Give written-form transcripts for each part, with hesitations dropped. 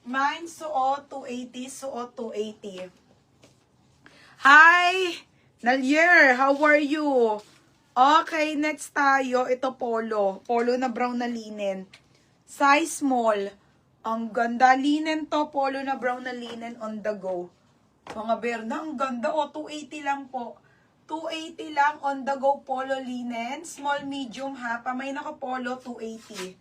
Mine, suot, 280. Suot, 280. Hi! Nalier, how are you? Okay, next tayo. Ito polo. Polo na brown na linen. Size small. Ang ganda. Linen to. Polo na brown na linen on the go. Mga berna, ang ganda. O, 280 lang po. 280 lang on the go polo linen. Small, medium ha. Pamay naka polo, 280.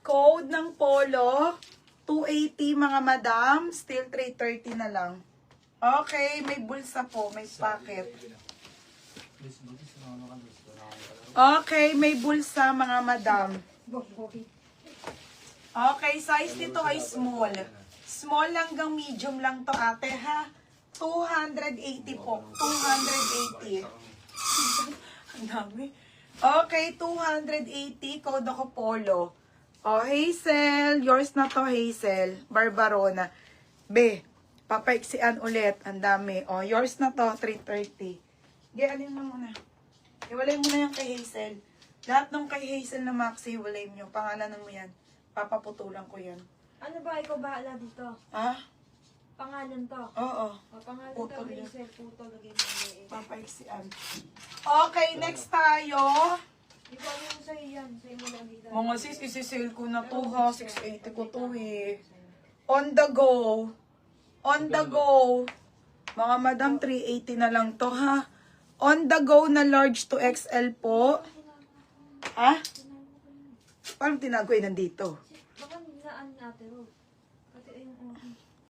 Code ng polo, 280 mga madam. Still 330 na lang. Okay, may bulsa po. May pocket. Okay, may bulsa mga madam. Okay, size nito ay small. Small hanggang medium lang to ate ha. 280 po. 280. Ang dami. Okay, 280. Code ako polo. Oh, Hazel. Yours na to, Hazel. Barbarona. Be, papaiksian ulit. Ang dami. Oh, yours na to, 330. Alin mo muna. Iwalay mo na yan kay Hazel. Lahat ng kay Hazel na maxi, iwalay mo. Pangalanan mo yan. Papaputulan ko yan. Ano ba? Ikaw bahala dito. Ah? Pangalan to. Oo. O, pangalan Putol to. yan. Hazel, puto. Lagay mo na Papaiksian. Okay, next tayo. Di ko alam mo sa'yo yan. Sa'yo mo lang dito. Mga sis, isi-sale ko na to ha. 680 ko to eh. On the go. On the go. Mga madam, 380 na lang to ha. On the go na large to XL po. Ha? Parang tinagoy nandito. Baka naan natin, Rob. Pati ayun,